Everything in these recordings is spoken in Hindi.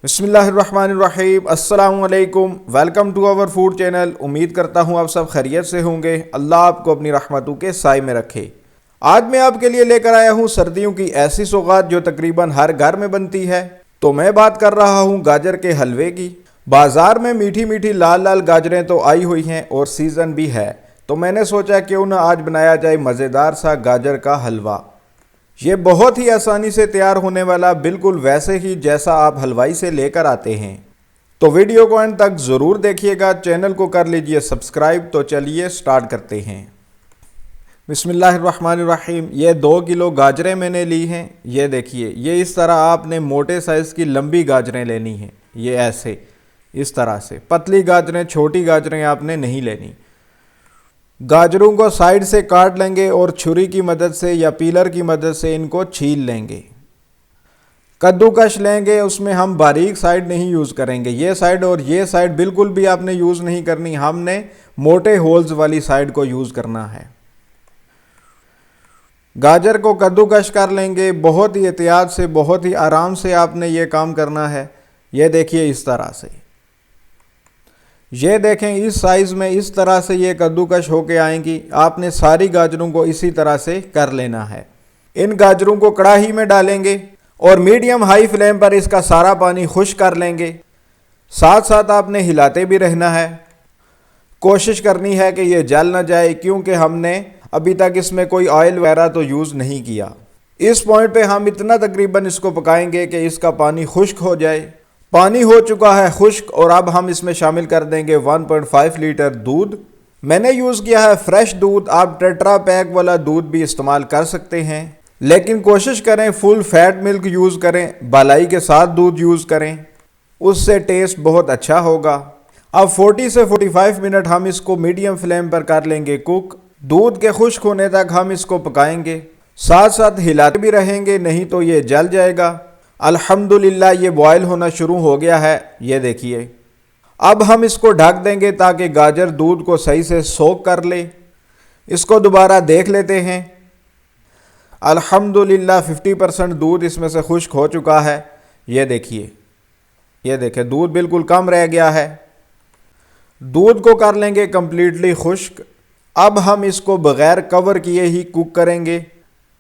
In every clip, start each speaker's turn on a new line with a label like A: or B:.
A: बिस्मिल्लाहिर्रहमानिर्रहीम, अस्सलामुअलैकुम। Welcome to our food channel. उम्मीद करता हूँ आप सब खैरियत से होंगे। अल्लाह आपको अपनी रहमतों के साए में रखे। आज मैं आपके लिए लेकर आया हूँ सर्दियों की ऐसी सौगात जो तकरीबन हर घर में बनती है। तो मैं बात कर रहा हूँ गाजर के हलवे की। बाजार में मीठी मीठी लाल लाल गाजरें तो आई हुई हैं और सीज़न भी है, तो मैंने सोचा क्यों ना आज बनाया जाए मज़ेदार सा गाजर का हलवा। ये बहुत ही आसानी से तैयार होने वाला, बिल्कुल वैसे ही जैसा आप हलवाई से लेकर आते हैं। तो वीडियो को अंत तक ज़रूर देखिएगा। चैनल को कर लीजिए सब्सक्राइब। तो चलिए स्टार्ट करते हैं। बिस्मिल्लाहिर्रहमानिर्रहीम। ये 2 किलो गाजरें मैंने ली हैं। ये देखिए, ये इस तरह आपने मोटे साइज़ की लंबी गाजरें लेनी हैं। ये ऐसे इस तरह से, पतली गाजरें, छोटी गाजरें आपने नहीं लेनी। गाजरों को साइड से काट लेंगे और छुरी की मदद से या पीलर की मदद से इनको छील लेंगे। कद्दूकश लेंगे, उसमें हम बारीक साइड नहीं यूज़ करेंगे। ये साइड और ये साइड बिल्कुल भी आपने यूज़ नहीं करनी, हमने मोटे होल्स वाली साइड को यूज़ करना है। गाजर को कद्दूकश कर लेंगे। बहुत ही एहतियात से, बहुत ही आराम से आपने ये काम करना है। ये देखिए इस तरह से, ये देखें इस साइज़ में इस तरह से ये कद्दूकश होके आएंगी। आपने सारी गाजरों को इसी तरह से कर लेना है। इन गाजरों को कढ़ाई में डालेंगे और मीडियम हाई फ्लेम पर इसका सारा पानी खुश्क कर लेंगे। साथ साथ आपने हिलाते भी रहना है। कोशिश करनी है कि ये जल ना जाए, क्योंकि हमने अभी तक इसमें कोई ऑयल वगैरह तो यूज़ नहीं किया। इस पॉइंट पे हम इतना तकरीबन इसको पकाएंगे कि इसका पानी खुश्क हो जाए। पानी हो चुका है खुश्क और अब हम इसमें शामिल कर देंगे 1.5 लीटर दूध। मैंने यूज़ किया है फ्रेश दूध। आप टेट्रा पैक वाला दूध भी इस्तेमाल कर सकते हैं, लेकिन कोशिश करें फुल फैट मिल्क यूज़ करें, बालाई के साथ दूध यूज़ करें, उससे टेस्ट बहुत अच्छा होगा। अब 40 से 45 मिनट हम इसको मीडियम फ्लेम पर कर लेंगे कुक। दूध के खुश्क होने तक हम इसको पकाएंगे, साथ साथ हिलाते भी रहेंगे, नहीं तो ये जल जाएगा। अल्हम्दुलिल्लाह ये बॉयल होना शुरू हो गया है। ये देखिए, अब हम इसको ढक देंगे ताकि गाजर दूध को सही से सोख कर ले। इसको दोबारा देख लेते हैं। अल्हम्दुलिल्लाह 50% दूध इसमें से खुश्क हो चुका है। ये देखिए, ये देखें दूध बिल्कुल कम रह गया है। दूध को कर लेंगे कंप्लीटली खुश्क। अब हम इसको बग़ैर कवर किए ही कुक करेंगे।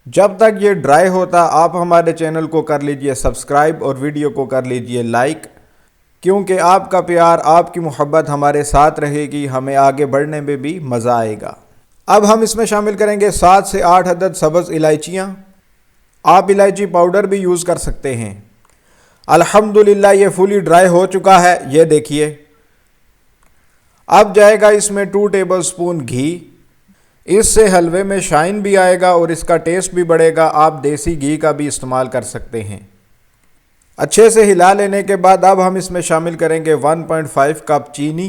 A: जब तक ये ड्राई होता आप हमारे चैनल को कर लीजिए सब्सक्राइब और वीडियो को कर लीजिए लाइक, क्योंकि आपका प्यार, आपकी मोहब्बत हमारे साथ रहेगी, हमें आगे बढ़ने में भी मज़ा आएगा। अब हम इसमें शामिल करेंगे 7 से 8 अदद सब्ज़ इलायचियाँ। आप इलायची पाउडर भी यूज़ कर सकते हैं। अल्हम्दुलिल्लाह ये फुली ड्राई हो चुका है। ये देखिए, अब जाएगा इसमें 2 टेबलस्पून घी। इससे हलवे में शाइन भी आएगा और इसका टेस्ट भी बढ़ेगा। आप देसी घी का भी इस्तेमाल कर सकते हैं। अच्छे से हिला लेने के बाद अब हम इसमें शामिल करेंगे 1.5 कप चीनी।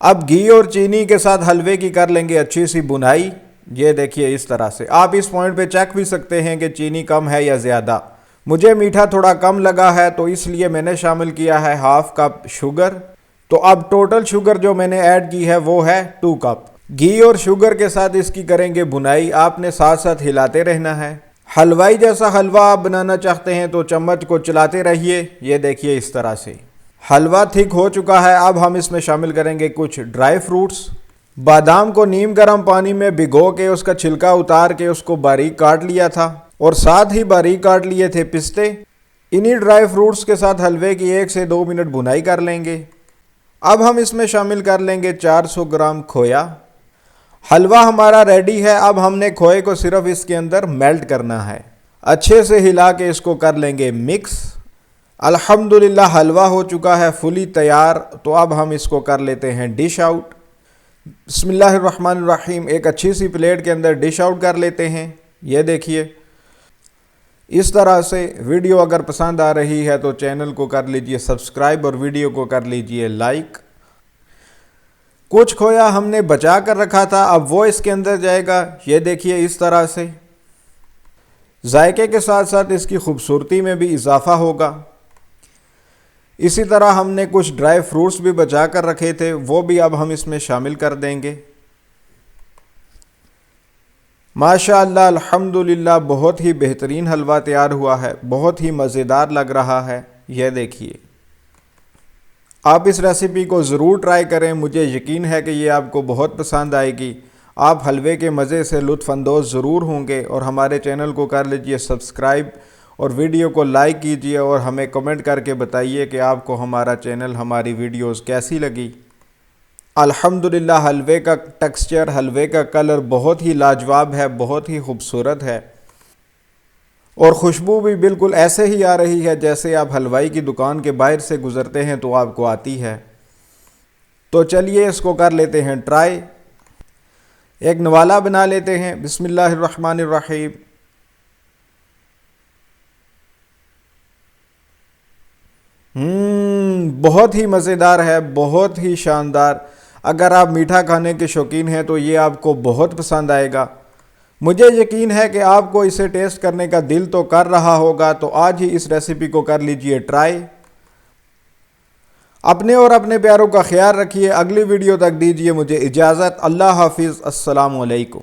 A: अब घी और चीनी के साथ हलवे की कर लेंगे अच्छी सी बुनाई। ये देखिए इस तरह से। आप इस पॉइंट पे चेक भी सकते हैं कि चीनी कम है या ज़्यादा। मुझे मीठा थोड़ा कम लगा है, तो इसलिए मैंने शामिल किया है 1/2 कप शुगर। तो अब टोटल शुगर जो मैंने ऐड की है वो है 2 कप। घी और शुगर के साथ इसकी करेंगे बुनाई। आपने साथ साथ हिलाते रहना है। हलवाई जैसा हलवा आप बनाना चाहते हैं तो चम्मच को चलाते रहिए। ये देखिए इस तरह से हलवा थिक हो चुका है। अब हम इसमें शामिल करेंगे कुछ ड्राई फ्रूट्स। बादाम को नीम गर्म पानी में भिगो के उसका छिलका उतार के उसको बारीक काट लिया था, और साथ ही बारीक काट लिए थे पिस्ते। इन्हीं ड्राई फ्रूट्स के साथ हलवे की 1 से 2 मिनट बुनाई कर लेंगे। अब हम इसमें शामिल कर लेंगे 400 ग्राम खोया। हलवा हमारा रेडी है। अब हमने खोए को सिर्फ इसके अंदर मेल्ट करना है। अच्छे से हिला के इसको कर लेंगे मिक्स। अल्हम्दुलिल्लाह हलवा हो चुका है फुली तैयार। तो अब हम इसको कर लेते हैं डिश आउट। बिस्मिल्लाहिर्रहमानिर्रहीम। एक अच्छी सी प्लेट के अंदर डिश आउट कर लेते हैं। ये देखिए इस तरह से। वीडियो अगर पसंद आ रही है तो चैनल को कर लीजिए सब्सक्राइब और वीडियो को कर लीजिए लाइक। कुछ खोया हमने बचा कर रखा था, अब वो इसके अंदर जाएगा। ये देखिए इस तरह से। जायके के साथ साथ इसकी खूबसूरती में भी इजाफा होगा। इसी तरह हमने कुछ ड्राई फ्रूट्स भी बचा कर रखे थे, वो भी अब हम इसमें शामिल कर देंगे। माशाअल्लाह अल्हम्दुलिल्लाह बहुत ही बेहतरीन हलवा तैयार हुआ है, बहुत ही मज़ेदार लग रहा है। यह देखिए, आप इस रेसिपी को ज़रूर ट्राई करें, मुझे यकीन है कि ये आपको बहुत पसंद आएगी। आप हलवे के मज़े से लुत्फ़अंदोज़ ज़रूर होंगे। और हमारे चैनल को कर लीजिए सब्सक्राइब और वीडियो को लाइक कीजिए और हमें कमेंट करके बताइए कि आपको हमारा चैनल, हमारी वीडियोस कैसी लगी। अल्हम्दुलिल्लाह, हलवे का टेक्सचर, हलवे का कलर बहुत ही लाजवाब है, बहुत ही खूबसूरत है और खुशबू भी बिल्कुल ऐसे ही आ रही है जैसे आप हलवाई की दुकान के बाहर से गुज़रते हैं तो आपको आती है। तो चलिए इसको कर लेते हैं ट्राई। एक नवाला बना लेते हैं। बिस्मिल्लाहिर्रहमानिर्रहीम। बहुत ही मज़ेदार है, बहुत ही शानदार। अगर आप मीठा खाने के शौकीन हैं तो ये आपको बहुत पसंद आएगा। मुझे यकीन है कि आपको इसे टेस्ट करने का दिल तो कर रहा होगा। तो आज ही इस रेसिपी को कर लीजिए ट्राई। अपने और अपने प्यारों का ख्याल रखिए। अगली वीडियो तक दीजिए मुझे इजाज़त। अल्लाह हाफिज़। अस्सलामु अलैकुम।